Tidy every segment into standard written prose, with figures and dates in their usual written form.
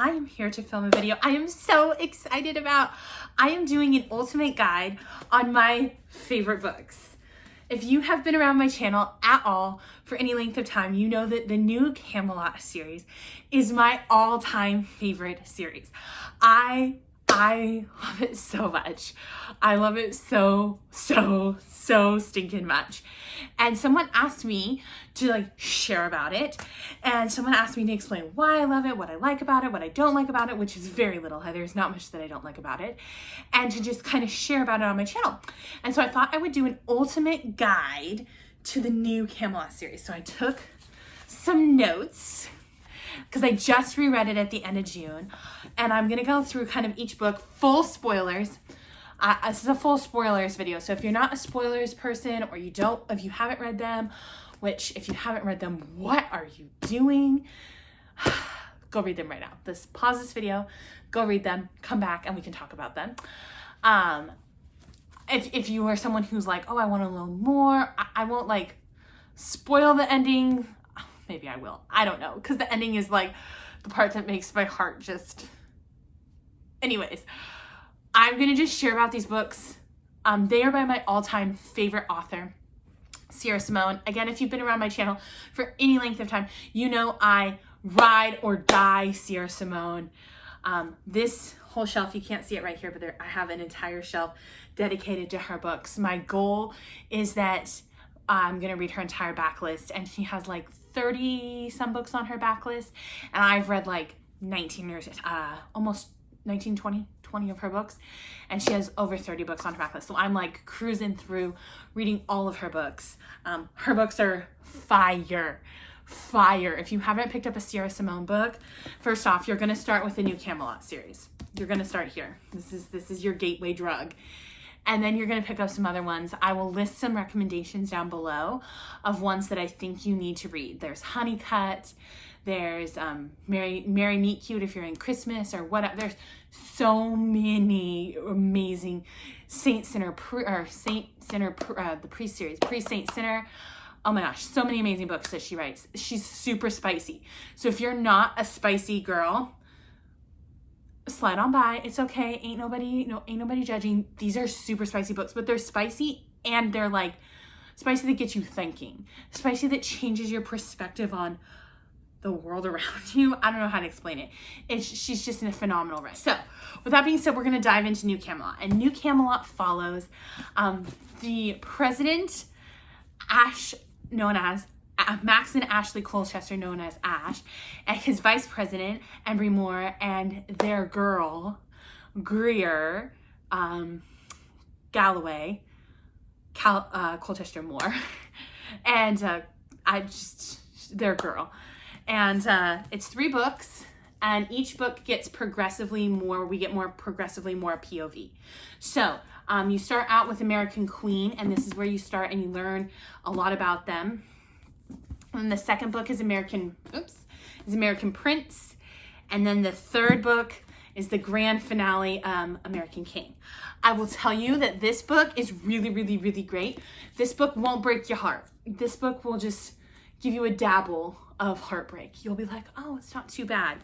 I am here to film a video I am so excited about. I am doing an ultimate guide on my favorite books. If you have been around my channel at all for any length of time, you know that the new Camelot series is my all-time favorite series. I love it so much. I love it so stinking much. And someone asked me to share about it. And someone asked me to explain why I love it, what I like about it, what I don't like about it, which is very little. There's not much that I don't like about it. And to just kind of share about it on my channel. And so I thought I would do an ultimate guide to the new Camelot series. So I took some notes because I just reread it at the end of June, and I'm gonna go through kind of each book, full spoilers. This is a full spoilers video, so if you're not a spoilers person, or if you haven't read them, which if you haven't read them, what are you doing? Go read them right now. Pause this video, go read them, come back, and we can talk about them. If you are someone who's like, oh, I want to learn more, I won't spoil the ending. Maybe I will. I don't know. Because the ending is the part that makes my heart just... Anyways, I'm going to just share about these books. They are by my all-time favorite author, Sierra Simone. Again, if you've been around my channel for any length of time, you know I ride or die Sierra Simone. This whole shelf, you can't see it right here, but I have an entire shelf dedicated to her books. My goal is that I'm going to read her entire backlist, and she has 30 some books on her backlist, and I've read 19 years, almost 19, 20 of her books, and she has over 30 books on her backlist. So I'm cruising through reading all of her books. Her books are fire. If you haven't picked up a Sierra Simone book, first off, you're going to start with the new Camelot series. You're going to start here. This is your gateway drug. And then you're going to pick up some other ones. I will list some recommendations down below of ones that I think you need to read. There's Honeycut. There's Merry Meet Cute if you're in Christmas or whatever. There's so many amazing Saint Sinner, the Priest series, Priest Saint Sinner. Oh my gosh, so many amazing books that she writes. She's super spicy. So if you're not a spicy girl, slide on by. It's okay. Ain't nobody judging. These are super spicy books, but they're spicy, and they're spicy that gets you thinking. Spicy that changes your perspective on the world around you. I don't know how to explain it. She's just in a phenomenal writer. So with that being said, we're going to dive into New Camelot. And New Camelot follows the president, Max and Ashley Colchester, known as Ash, and his vice president, Embry Moore, and their girl, Greer Galloway, Colchester Moore, and their girl. And it's 3 books, and each book gets progressively more POV. So you start out with American Queen, and this is where you start and you learn a lot about them. And the second book is American Prince. And then the third book is the grand finale, American King. I will tell you that this book is really great. This book won't break your heart. This book will just give you a dabble of heartbreak. You'll be like, oh, it's not too bad.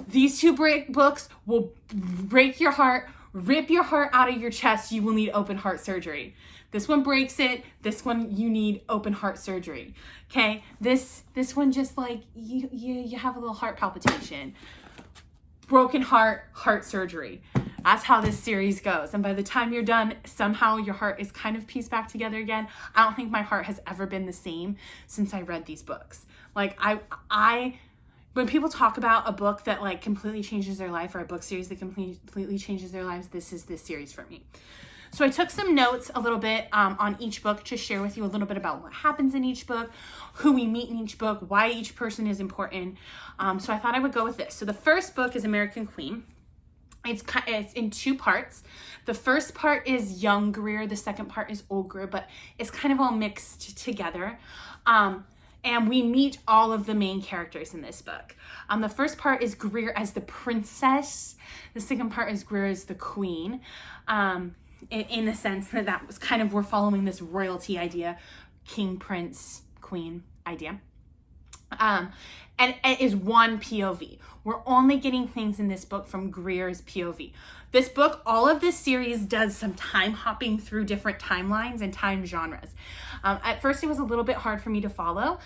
These 2 books will break your heart, rip your heart out of your chest. You will need open heart surgery. This one breaks it. This one, you need open heart surgery. Okay? This one just you have a little heart palpitation. Broken heart surgery. That's how this series goes. And by the time you're done, somehow your heart is kind of pieced back together again. I don't think my heart has ever been the same since I read these books. When people talk about a book that completely changes their life, or a book series that completely changes their lives, this is this series for me. So I took some notes a little bit on each book to share with you a little bit about what happens in each book, who we meet in each book, why each person is important. So I thought I would go with this. So the first book is American Queen. It's in 2 parts. The first part is young Greer. The second part is old Greer, but it's kind of all mixed together. And we meet all of the main characters in this book. The first part is Greer as the princess. The second part is Greer as the queen. In the sense that was kind of, we're following this royalty idea, king, prince, queen idea. And it is one POV. We're only getting things in this book from Greer's POV. This book, all of this series does some time hopping through different timelines and time genres. At first, it was a little bit hard for me to follow,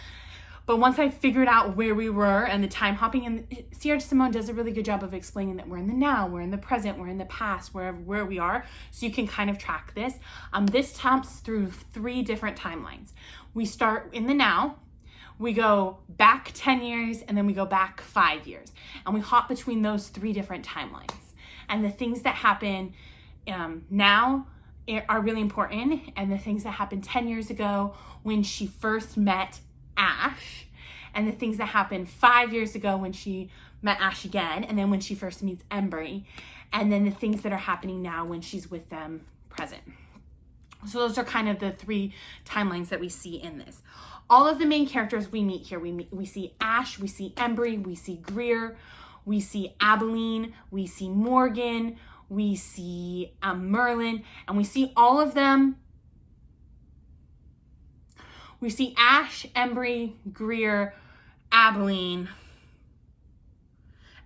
but once I figured out where we were and the time hopping, and Sierra Simone does a really good job of explaining that we're in the now, we're in the present, we're in the past, where we are, so you can kind of track this. This hops through 3 different timelines. We start in the now, we go back 10 years, and then we go back 5 years. And we hop between those 3 different timelines. And the things that happen now are really important. And the things that happened 10 years ago when she first met Ash. And the things that happened 5 years ago when she met Ash again. And then when she first meets Embry. And then the things that are happening now when she's with them present. So those are kind of the 3 timelines that we see in this. All of the main characters we meet here, we see Ash, we see Embry, we see Greer, we see Abilene, we see Morgan, we see Merlin, and we see all of them. We see Ash, Embry, Greer, Abilene,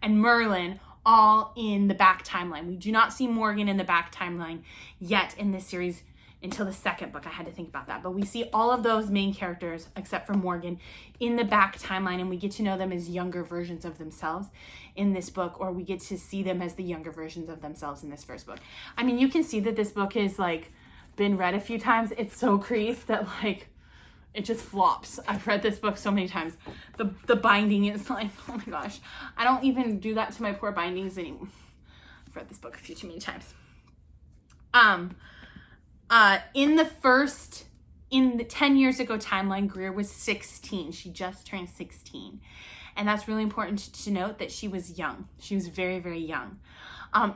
and Merlin all in the back timeline. We do not see Morgan in the back timeline yet in this series until the second book. I had to think about that. But we see all of those main characters, except for Morgan, in the back timeline, and we get to know them as younger versions of themselves in this book, or we get to see them as the younger versions of themselves in this first book. I mean, you can see that this book has like been read a few times. It's so creased that like it just flops. I've read this book so many times. The binding is like, oh my gosh. I don't even do that to my poor bindings anymore. I've read this book a few too many times. In the 10 years ago timeline, Greer was 16. She just turned 16. And that's really important to note that she was young. She was very, very young.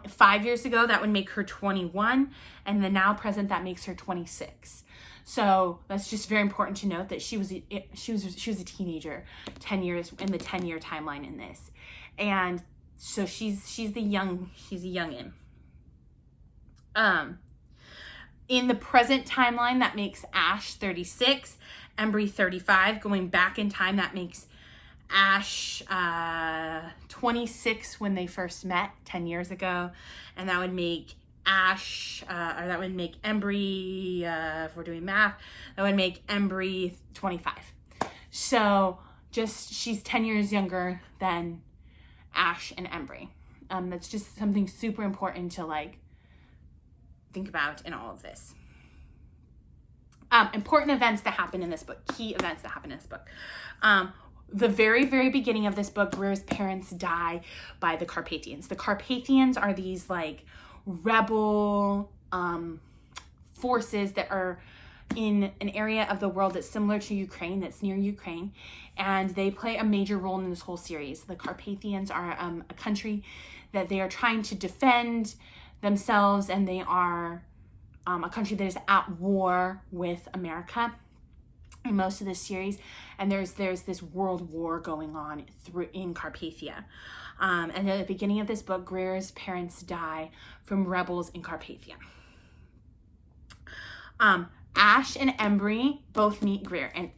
5 years ago, that would make her 21. And the now present, that makes her 26. So that's just very important to note that she was a teenager 10 years in the 10-year timeline in this. And so she's a youngin'. In the present timeline, that makes Ash 36, Embry 35. Going back in time, that makes Ash 26 when they first met 10 years ago. And that would make Embry, if we're doing math, that would make Embry 25. So she's 10 years younger than Ash and Embry. That's just something super important to like think about in all of this. Important events that happen in this book, key events that happen in this book. The very, very beginning of this book, Greer's parents die by the Carpathians. The Carpathians are these like rebel forces that are in an area of the world that's similar to Ukraine, that's near Ukraine, and they play a major role in this whole series. The Carpathians are a country that they are trying to defend themselves, and they are a country that is at war with America in most of this series, and there's this world war going on in Carpathia. And at the beginning of this book, Greer's parents die from rebels in Carpathia. Ash and Embry both meet Greer, and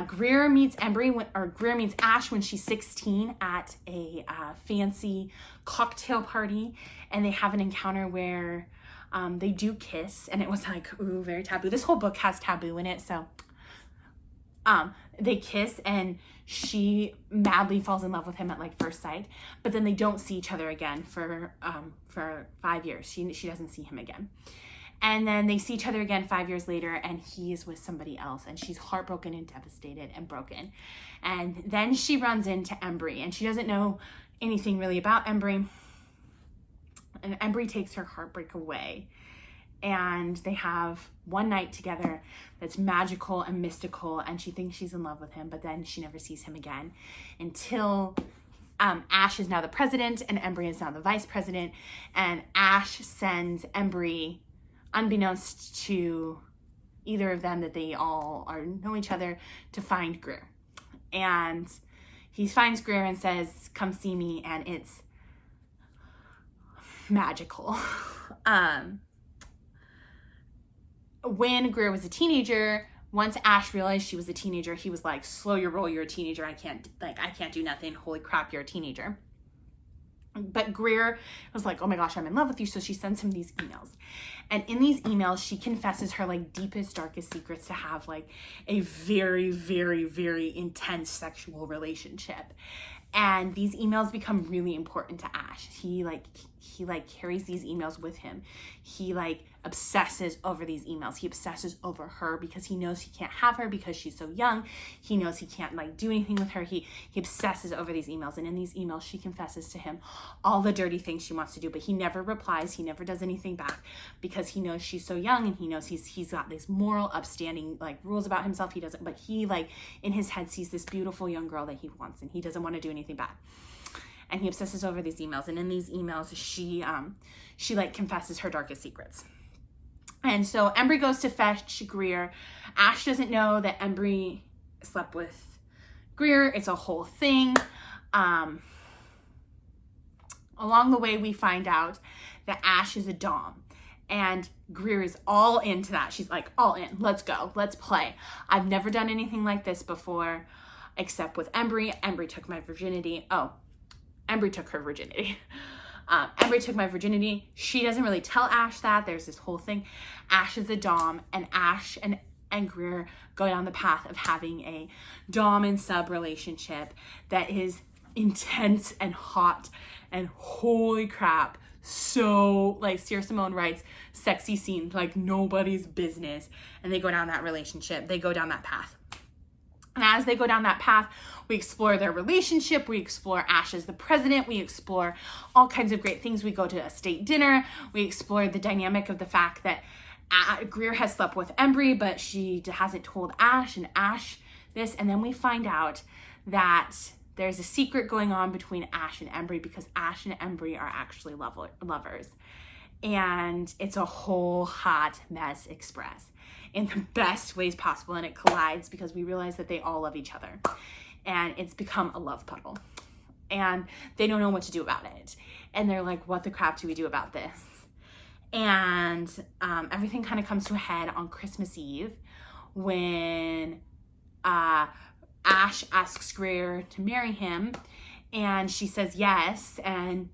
Greer meets Ash when she's 16 at a fancy cocktail party, and they have an encounter where they do kiss, and it was like, ooh, very taboo. This whole book has taboo in it, so they kiss, and she madly falls in love with him at like first sight, but then they don't see each other again for 5 years. She doesn't see him again. And then they see each other again 5 years later, and he is with somebody else, and she's heartbroken and devastated and broken. And then she runs into Embry, and she doesn't know anything really about Embry. And Embry takes her heartbreak away, and they have one night together that's magical and mystical, and she thinks she's in love with him, but then she never sees him again until Ash is now the president, and Embry is now the vice president, and Ash sends Embry, unbeknownst to either of them, that they all know each other, to find Greer. And he finds Greer and says, come see me, and it's magical. When Greer was a teenager, once Ash realized she was a teenager, he was like, slow your roll, you're a teenager. I can't do nothing. Holy crap, you're a teenager. But Greer was like, oh my gosh, I'm in love with you. So she sends him these emails. And in these emails, she confesses her like deepest, darkest secrets to have like a very, very, very intense sexual relationship. And these emails become really important to Ash. He carries these emails with him. He like obsesses over these emails. He obsesses over her because he knows he can't have her because she's so young. He knows he can't like do anything with her. He obsesses over these emails. And in these emails, she confesses to him all the dirty things she wants to do, but he never replies. He never does anything back because he knows she's so young, and he knows he's got these moral, upstanding like rules about himself. He doesn't, but he like in his head sees this beautiful young girl that he wants, and he doesn't want to do anything bad. And he obsesses over these emails. And in these emails, she like confesses her darkest secrets. And so Embry goes to fetch Greer. Ash doesn't know that Embry slept with Greer. It's a whole thing. Along the way, we find out that Ash is a dom. And Greer is all into that. She's like, all in. Let's go. Let's play. I've never done anything like this before, except with Embry. Embry took my virginity. Oh, Embry took her virginity. Embry took my virginity. She doesn't really tell Ash that. There's this whole thing. Ash is a dom, and Ash and Greer go down the path of having a dom and sub relationship that is intense and hot, and holy crap, so like Sierra Simone writes, sexy scene like nobody's business. And they go down that relationship. They go down that path. And as they go down that path, we explore their relationship. We explore Ash as the president. We explore all kinds of great things. We go to a state dinner. We explore the dynamic of the fact that Greer has slept with Embry, but she hasn't told Ash, and Ash this. And then we find out that there's a secret going on between Ash and Embry, because Ash and Embry are actually lovers. And it's a whole hot mess express in the best ways possible. And it collides because we realize that they all love each other. And it's become a love puddle. And they don't know what to do about it. And they're like, what the crap do we do about this? And everything kind of comes to a head on Christmas Eve when Ash asks Greer to marry him. And she says yes. And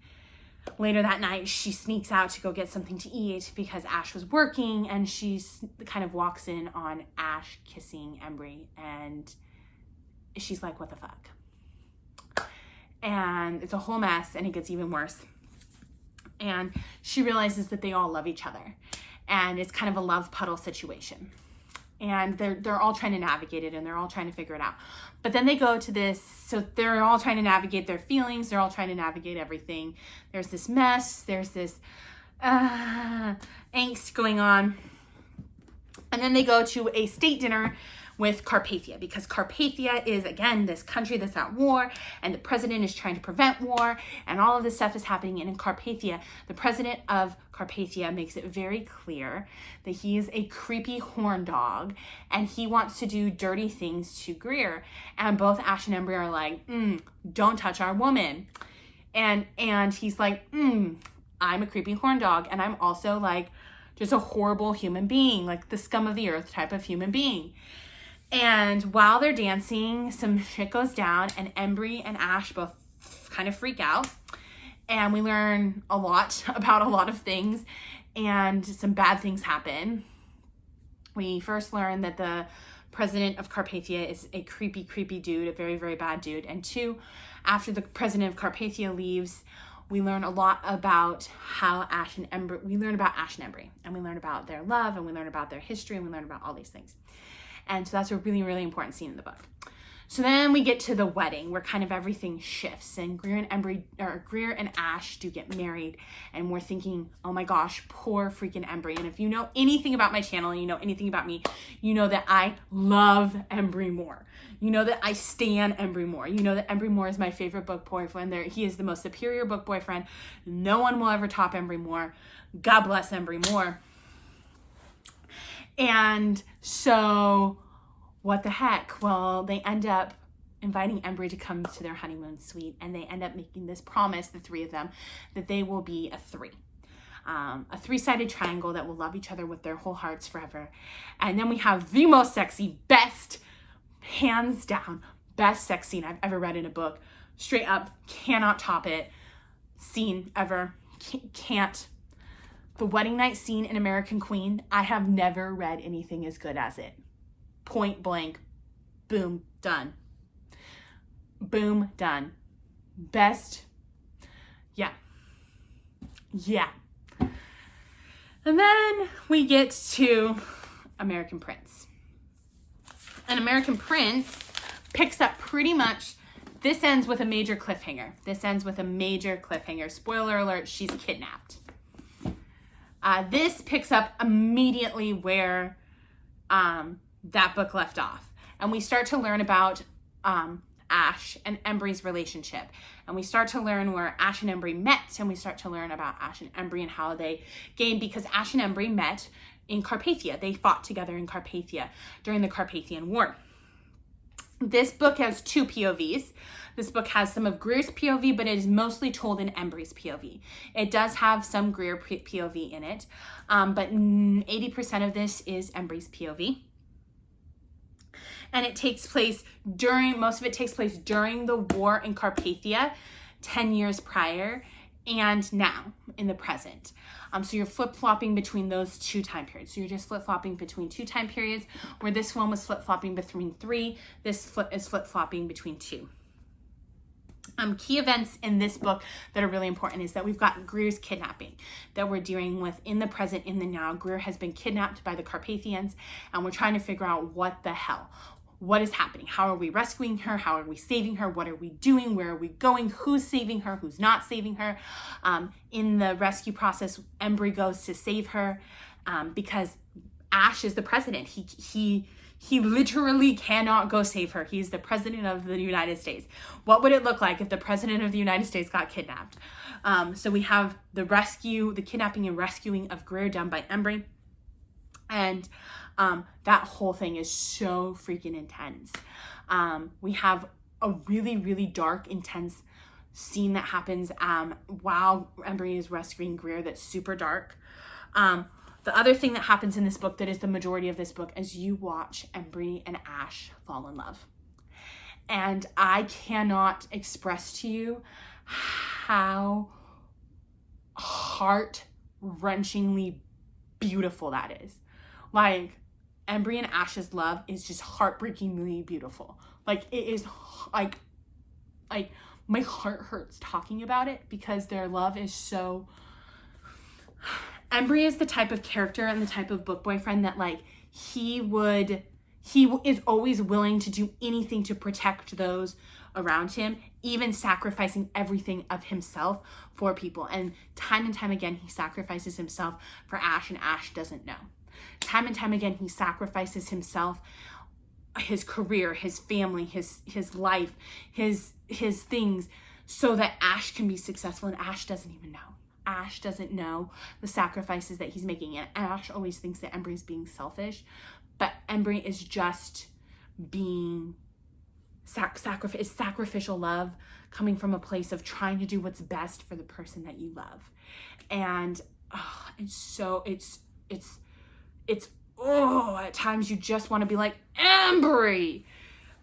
later that night, she sneaks out to go get something to eat because Ash was working, and she kind of walks in on Ash kissing Embry, and she's like, what the fuck? And it's a whole mess, and it gets even worse. And she realizes that they all love each other, and it's kind of a love puddle situation. And they're all trying to navigate it, and they're all trying to figure it out. But then they go to this, so they're all trying to navigate their feelings. They're all trying to navigate everything. There's this mess. There's this angst going on. And then they go to a state dinner with Carpathia, because Carpathia is, again, this country that's at war, and the president is trying to prevent war, and all of this stuff is happening. And in Carpathia, the president of Carpathia makes it very clear that he is a creepy horn dog, and he wants to do dirty things to Greer. And both Ash and Embry are like, don't touch our woman. And he's like, I'm a creepy horn dog, and I'm also like just a horrible human being, like the scum of the earth type of human being. And while they're dancing, some shit goes down, and Embry and Ash both kind of freak out. And we learn a lot about a lot of things, and some bad things happen. We first learn that the president of Carpathia is a creepy, creepy dude, a very, very bad dude. And two, after the president of Carpathia leaves, we learn a lot about we learn about Ash and Embry, and we learn about their love, and we learn about their history, and we learn about all these things. And so that's a really, really important scene in the book. So then we get to the wedding, where kind of everything shifts, and Greer and Ash do get married, and we're thinking, oh my gosh, poor freaking Embry. And if you know anything about my channel, and you know anything about me, you know that I love Embry Moore. You know that I stan Embry Moore. You know that Embry Moore is my favorite book boyfriend. He is the most superior book boyfriend. No one will ever top Embry Moore. God bless Embry Moore. And so, what the heck? Well, they end up inviting Embry to come to their honeymoon suite, and they end up making this promise, the three of them, that they will be a three. a three-sided triangle that will love each other with their whole hearts forever. And then we have the most sexy, best, hands down, best sex scene I've ever read in a book. Straight up, cannot top it. Scene ever. Can't. The wedding night scene in American Queen, I have never read anything as good as it. Point blank. Boom. Done. Boom. Done. Best. Yeah. Yeah. And then we get to American Prince. And American Prince picks up pretty much, this ends with a major cliffhanger. Spoiler alert, she's kidnapped. This picks up immediately where that book left off. And we start to learn about Ash and Embry's relationship. And we start to learn where Ash and Embry met, and we start to learn about Ash and Embry and how they gained, because Ash and Embry met in Carpathia. They fought together in Carpathia during the Carpathian War. This book has two POVs. This book has some of Greer's POV, but it is mostly told in Embry's POV. It does have some Greer POV in it, but 80% of this is Embry's POV. And it takes place most of it takes place during the war in Carpathia, 10 years prior, and now in the present. So you're flip-flopping between those two time periods. So you're just flip-flopping between two time periods, where this one was flip-flopping between 3, this is flip-flopping between 2. Key events in this book that are really important is that we've got Greer's kidnapping that we're dealing with in the present, in the now. Greer has been kidnapped by the Carpathians, and we're trying to figure out what the hell. What is happening? How are we rescuing her? How are we saving her? What are we doing? Where are we going? Who's saving her? Who's not saving her? In the rescue process, Embry goes to save her because Ash is the president. He literally cannot go save her. He's the president of the United States. What would it look like if the president of the United States got kidnapped? So we have the kidnapping and rescuing of Greer done by Embry. And that whole thing is so freaking intense. We have a really, really dark, intense scene that happens while Embry is rescuing Greer that's super dark. The other thing that happens in this book that is the majority of this book is you watch Embry and Ash fall in love. And I cannot express to you how heart-wrenchingly beautiful that is. Like, Embry and Ash's love is just heartbreakingly beautiful. Like, it is like my heart hurts talking about it, because their love is so... Embry is the type of character and the type of book boyfriend that, like, he is always willing to do anything to protect those around him, even sacrificing everything of himself for people. And time again, he sacrifices himself for Ash, and Ash doesn't know. Time and time again, he sacrifices himself, his career, his family, his life, his things, so that Ash can be successful, and Ash doesn't even know. Ash doesn't know the sacrifices that he's making, and Ash always thinks that Embry is being selfish, but Embry is just being sacrificial love coming from a place of trying to do what's best for the person that you love. And at times you just want to be like, Embry,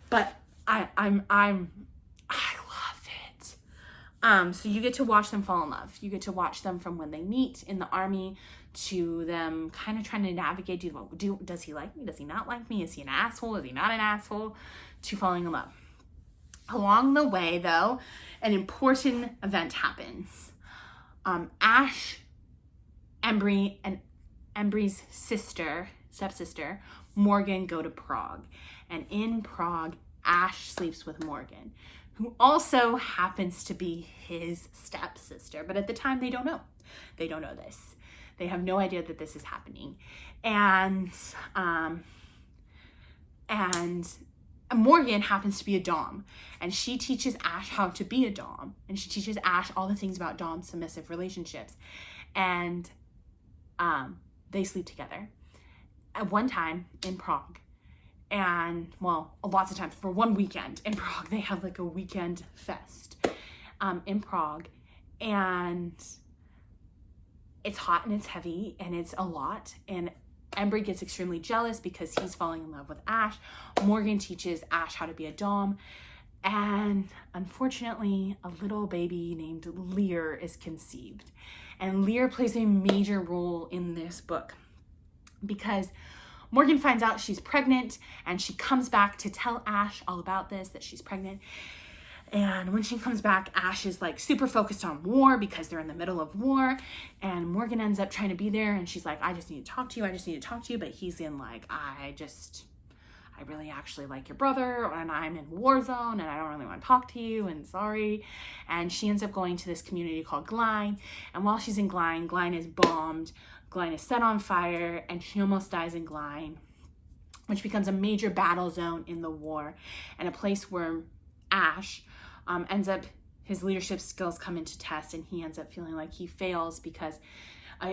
but I love it. So you get to watch them fall in love. You get to watch them from when they meet in the army to them kind of trying to navigate, does he like me? Does he not like me? Is he an asshole? Is he not an asshole? To falling in love. Along the way, though, an important event happens. Ash, Embry, and Embry's stepsister, Morgan, go to Prague. And in Prague, Ash sleeps with Morgan, who also happens to be his stepsister. But at the time, they don't know. They don't know this. They have no idea that this is happening. And Morgan happens to be a dom. And she teaches Ash how to be a dom. And she teaches Ash all the things about dom submissive relationships. And they sleep together at one time in Prague. And, well, lots of times, for one weekend in Prague, they have like a weekend fest in Prague. And it's hot and it's heavy and it's a lot. And Embry gets extremely jealous because he's falling in love with Ash. Morgan teaches Ash how to be a dom. And unfortunately, a little baby named Lear is conceived. And Lear plays a major role in this book because Morgan finds out she's pregnant and she comes back to tell Ash all about this, that she's pregnant. And when she comes back, Ash is like super focused on war because they're in the middle of war. And Morgan ends up trying to be there. And she's like, I just need to talk to you. I just need to talk to you. But he's in like, I really actually like your brother, and I'm in war zone and I don't really want to talk to you, and sorry. And she ends up going to this community called Glyne. And while she's in Glyne, Glyne is bombed. Glyne is set on fire and she almost dies in Glyne, which becomes a major battle zone in the war and a place where Ash ends up, his leadership skills come into test, and he ends up feeling like he fails because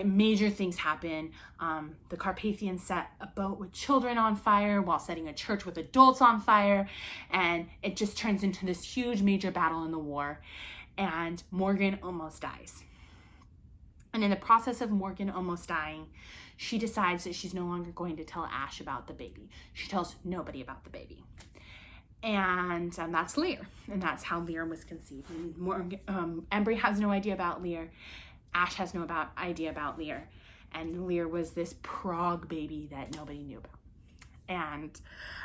major things happen. The Carpathians set a boat with children on fire while setting a church with adults on fire, and it just turns into this huge major battle in the war, and Morgan almost dies. And in the process of Morgan almost dying, she decides that she's no longer going to tell Ash about the baby. She tells nobody about the baby. And that's Lear, and that's how Lear was conceived. And Embry has no idea about Lear. Ash has no idea about Lear. And Lear was this Prague baby that nobody knew about.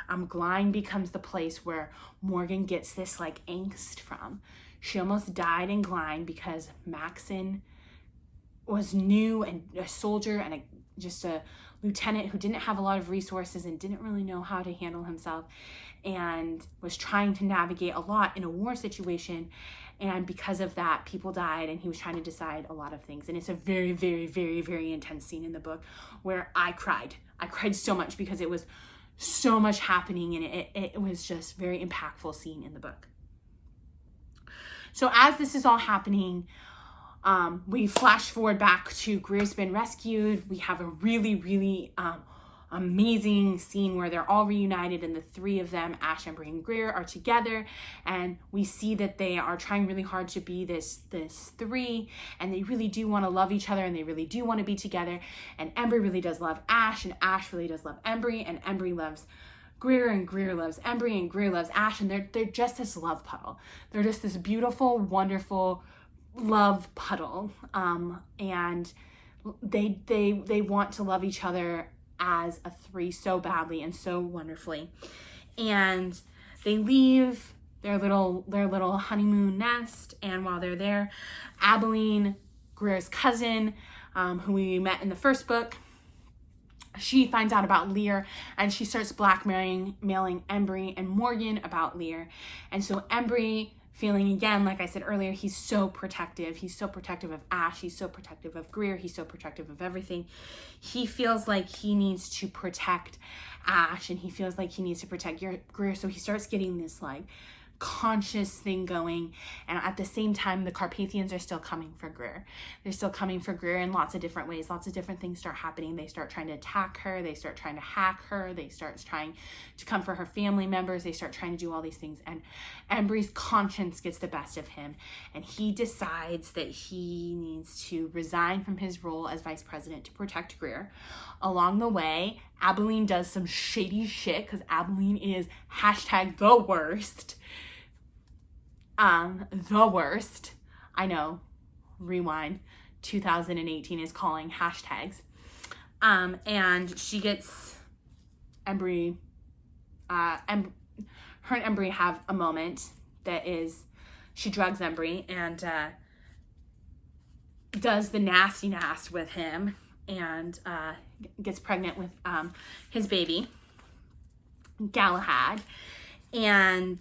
And Glyne becomes the place where Morgan gets this like angst from. She almost died in Glyne because Maxon was new and a soldier and just a lieutenant who didn't have a lot of resources and didn't really know how to handle himself, and was trying to navigate a lot in a war situation. And because of that, people died, and he was trying to decide a lot of things. And it's a very, very, very, very intense scene in the book where I cried. I cried so much because it was so much happening, and it was just very impactful scene in the book. So as this is all happening, we flash forward back to Greer's been rescued. We have a really, really amazing scene where they're all reunited, and the three of them, Ash, Embry, and Greer, are together, and we see that they are trying really hard to be this three, and they really do want to love each other, and they really do want to be together. And Embry really does love Ash, and Ash really does love Embry, and Embry loves Greer, and Greer loves Embry, and Greer loves Ash, and they're just this love puddle. They're just this beautiful, wonderful love puddle, and they want to love each other as a three so badly and so wonderfully. And they leave their little honeymoon nest, and while they're there, Abilene, Greer's cousin, who we met in the first book, she finds out about Lear, and she starts mailing Embry and Morgan about Lear. And so Embry, feeling again, like I said earlier, he's so protective. He's so protective of Ash. He's so protective of Greer. He's so protective of everything. He feels like he needs to protect Ash, and he feels like he needs to protect Greer. So he starts getting this like conscious thing going, and at the same time the Carpathians are still coming for Greer. They're still coming for Greer in lots of different ways. Lots of different things start happening. They start trying to attack her. They start trying to hack her. They start trying to come for her family members. They start trying to do all these things, and Embry's conscience gets the best of him, and he decides that he needs to resign from his role as vice president to protect Greer. Along the way, Abilene does some shady shit, because Abilene is #the worst. The worst. I know. Rewind. 2018 is calling hashtags. And she gets Embry. Her and Embry have a moment that is, she drugs Embry and does the nasty with him, and gets pregnant with his baby, Galahad, and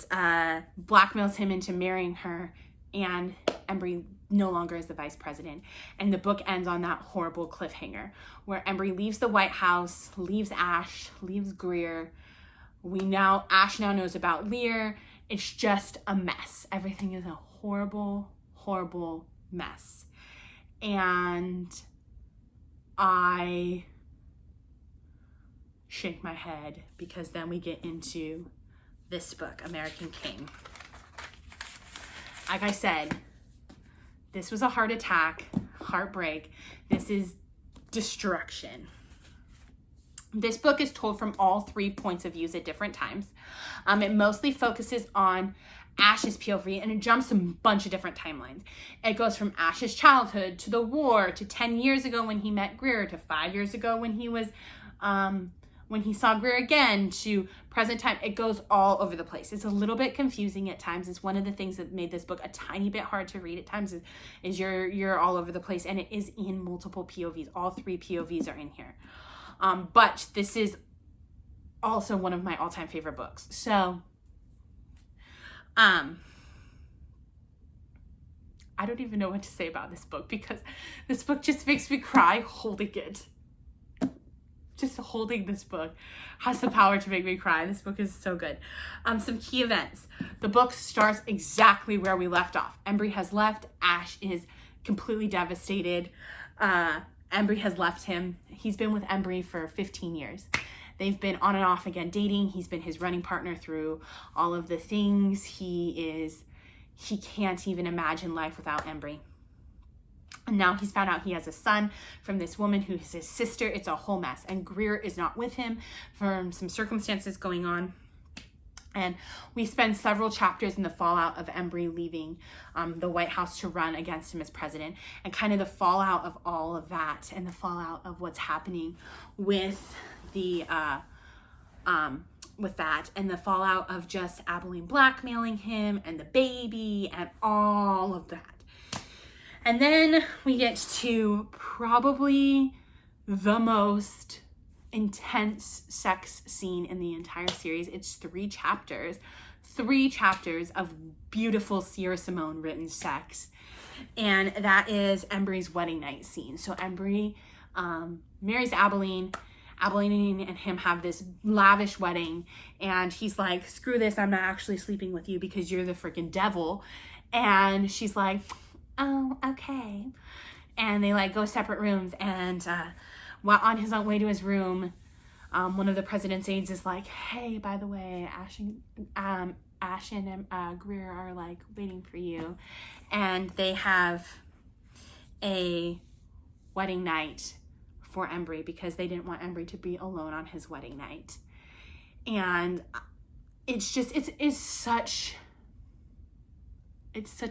blackmails him into marrying her, and Embry no longer is the vice president. And the book ends on that horrible cliffhanger where Embry leaves the White House, leaves Ash, leaves Greer. Ash now knows about Lear. It's just a mess. Everything is a horrible, horrible mess. And I shake my head, because then we get into this book, American King. Like I said, this was a heart attack, heartbreak. This is destruction. This book is told from all 3 points of views at different times. It mostly focuses on Ash's POV, and it jumps a bunch of different timelines. It goes from Ash's childhood to the war to 10 years ago when he met Greer to 5 years ago when he was when he saw Greer again to present time. It goes all over the place. It's a little bit confusing at times. It's one of the things that made this book a tiny bit hard to read at times is you're all over the place, and it is in multiple POVs. All 3 POVs are in here. But this is also one of my all-time favorite books. So I don't even know what to say about this book because this book just makes me cry holding it. Just holding this book has the power to make me cry. This book is so good. Some key events. The book starts exactly where we left off. Embry has left. Ash is completely devastated. Embry has left him. He's been with Embry for 15 years. They've been on and off again dating. He's been his running partner through all of the things. He can't even imagine life without Embry. And now he's found out he has a son from this woman who is his sister. It's a whole mess. And Greer is not with him from some circumstances going on. And we spend several chapters in the fallout of Embry leaving the White House to run against him as president, and kind of the fallout of all of that, and the fallout of what's happening with with that, and the fallout of just Abilene blackmailing him and the baby and all of that. And then we get to probably the most intense sex scene in the entire series. It's 3 chapters of beautiful Sierra Simone written sex, and that is Embry's wedding night scene. So Embry marries Abilene. Abilene and him have this lavish wedding, and he's like, screw this, I'm not actually sleeping with you because you're the freaking devil. And she's like, oh, okay. And they like go separate rooms, and while on his own way to his room, one of the president's aides is like, hey, by the way, Ash and Greer are like waiting for you. And they have a wedding night for Embry because they didn't want Embry to be alone on his wedding night. And it's just, it's such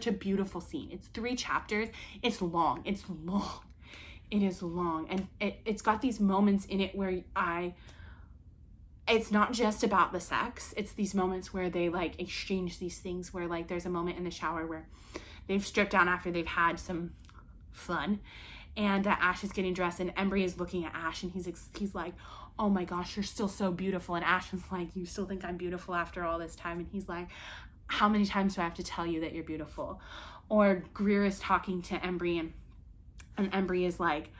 a beautiful scene. It's 3 chapters. It's long. It is long. And it's got these moments in it where it's not just about the sex. It's these moments where they like exchange these things where like there's a moment in the shower where they've stripped down after they've had some fun, and Ash is getting dressed, and Embry is looking at Ash, and he's like, oh my gosh, you're still so beautiful. And Ash is like, you still think I'm beautiful after all this time? And he's like, how many times do I have to tell you that you're beautiful? Or Greer is talking to Embry, and Embry is like,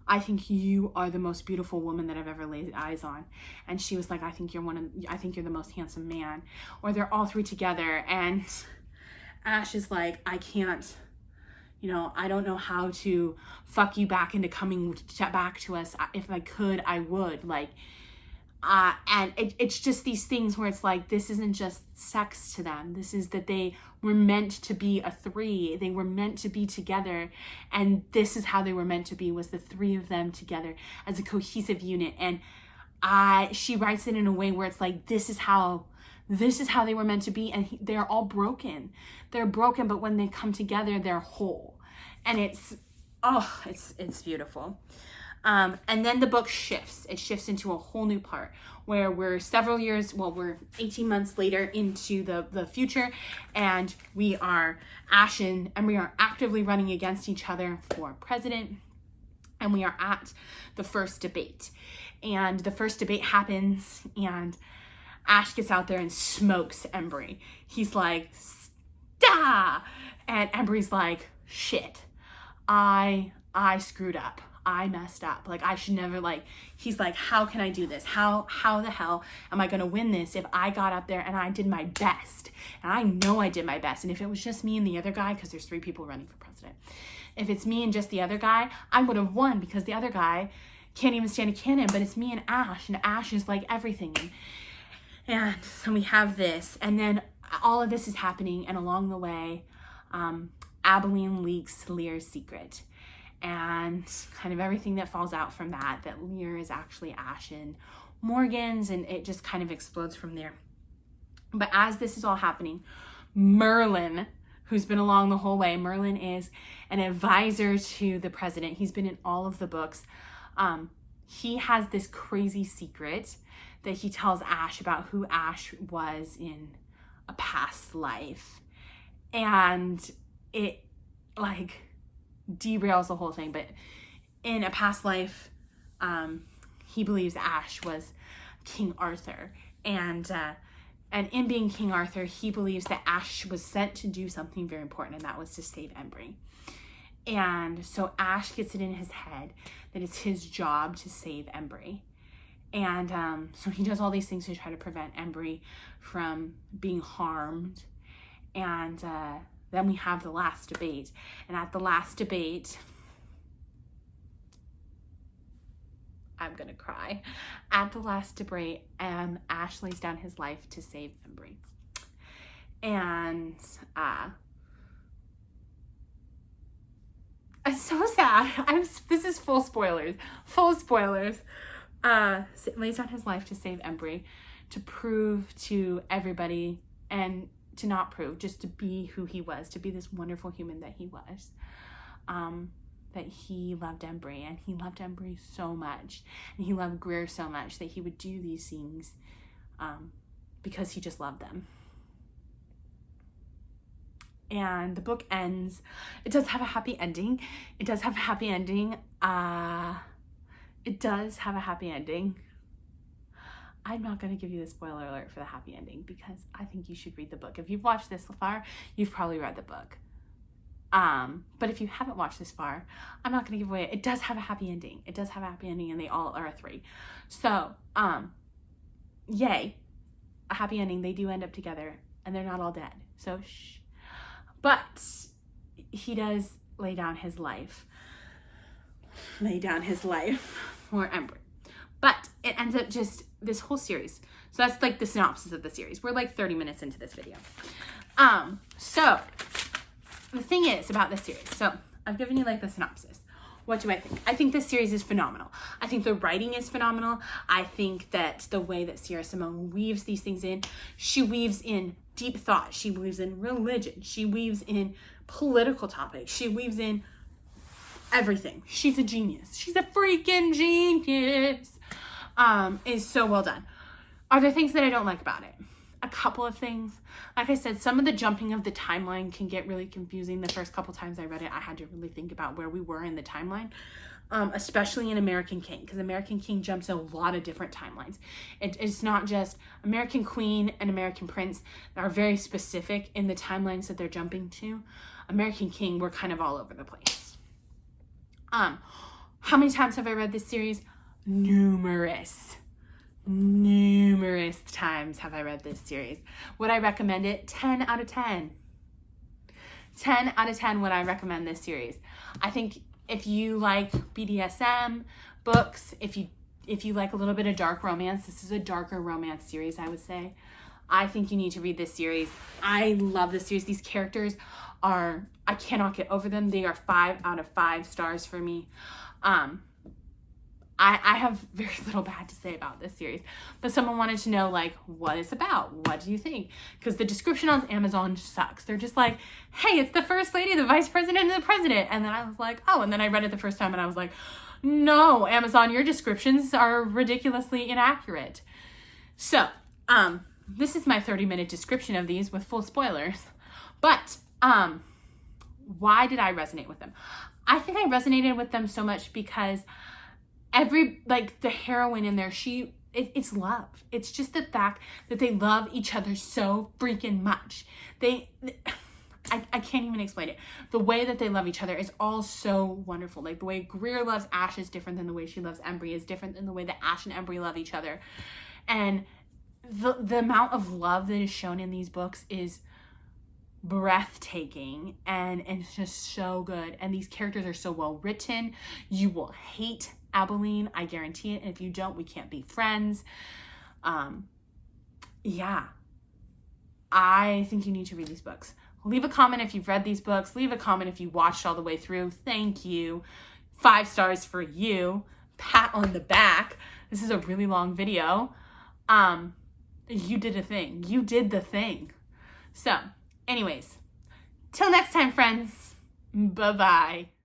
I think you are the most beautiful woman that I've ever laid eyes on. And she was like, I think you're the most handsome man. Or they're all 3 together, and Ash is like, I can't, I don't know how to fuck you back into coming back to us. If I could, I would. Like, and it's just these things where it's like, this isn't just sex to them. This is that they were meant to be a 3. They were meant to be together. And this is how they were meant to be, was the 3 of them together as a cohesive unit. And she writes it in a way where it's like, this is how they were meant to be. And they're all broken. They're broken, but when they come together, they're whole. And it's beautiful. And then the book shifts. It shifts into a whole new part where we're 18 months later into the future, and Ash and Embry are actively running against each other for president, and we are at the first debate. And the first debate happens, and Ash gets out there and smokes Embry. He's like, stah! And Embry's like, shit, I screwed up. I messed up. Like, I should never, like, he's like, how can I do this? How the hell am I going to win this if I got up there and I did my best? And I know I did my best. And if it was just me and the other guy, because there's 3 people running for president, if it's me and just the other guy, I would have won because the other guy can't even stand a cannon, but it's me and Ash is like everything. And so we have this, and then all of this is happening, and along the way, Abilene leaks Lear's secret. and kind of everything that falls out from that Lear is actually Ash and Morgan's, and it just kind of explodes from there. But as this is all happening, Merlin, who's been along the whole way, Merlin is an advisor to the president. He's been in all of the books. He has this crazy secret that he tells Ash about who Ash was in a past life. And it like derails the whole thing. But in a past life, he believes Ash was King Arthur. And in being King Arthur, he believes that Ash was sent to do something very important, and that was to save Embry. And so Ash gets it in his head that it's his job to save Embry. And so he does all these things to try to prevent Embry from being harmed. And then we have the last debate. And at the last debate, I'm gonna cry. At the last debate, Ash lays down his life to save Embry. And it's so sad. This is full spoilers. Full spoilers. Lays down his life to save Embry, to prove to everybody, and to not prove, just to be who he was, to be this wonderful human that he was. That he loved Embry, and he loved Embry so much, and he loved Greer so much that he would do these things because he just loved them. And the book ends. It does have a happy ending. It does have a happy ending. I'm not going to give you the spoiler alert for the happy ending because I think you should read the book. If you've watched this far, you've probably read the book. But if you haven't watched this far, I'm not going to give away. It does have a happy ending. It does have a happy ending, and they all are a 3. So, yay, a happy ending. They do end up together, and they're not all dead. So, shh. But he does lay down his life for Embry. But it ends up just this whole series. So that's like the synopsis of the series. We're like 30 minutes into this video. So the thing is about this series. So I've given you like the synopsis. What do I think? I think this series is phenomenal. I think the writing is phenomenal. I think that the way that Sierra Simone weaves these things in, she weaves in deep thought. She weaves in religion. She weaves in political topics. She weaves in everything. She's a genius. She's a freaking genius. Is so well done. Are there things that I don't like about it? A couple of things. Like I said, some of the jumping of the timeline can get really confusing. The first couple times I read it, I had to really think about where we were in the timeline, especially in American King, because American King jumps a lot of different timelines. It's not just American Queen and American Prince that are very specific in the timelines that they're jumping to. American King, we're kind of all over the place. How many times have I read this series? Numerous times have I read this series. Would I recommend it? 10 out of 10. 10 out of 10 would I recommend this series. I think if you like BDSM books, if you like a little bit of dark romance, this is a darker romance series, I would say. I think you need to read this series. I love this series. These characters I cannot get over them. They are 5 out of 5 stars for me. I have very little bad to say about this series, but someone wanted to know, like, what it's about. What do you think? Because the description on Amazon sucks. They're just like, hey, it's the first lady, the vice president, and the president. And then I was like, oh, and then I read it the first time and I was like, no, Amazon, your descriptions are ridiculously inaccurate. So, this is my 30-minute description of these with full spoilers. But, why did I resonate with them? I think I resonated with them so much because the heroine in there, it's love. It's just the fact that they love each other so freaking much. I can't even explain it. The way that they love each other is all so wonderful. Like the way Greer loves Ash is different than the way she loves Embry, is different than the way that Ash and Embry love each other. And the amount of love that is shown in these books is breathtaking, and it's just so good. And these characters are so well written. You will hate Abilene, I guarantee it. And if you don't, we can't be friends. Yeah, I think you need to read these books. Leave a comment if you've read these books. Leave a comment if you watched all the way through. Thank you. 5 stars for you. Pat on the back. This is a really long video. You did a thing. You did the thing. So, anyways, till next time, friends. Bye-bye.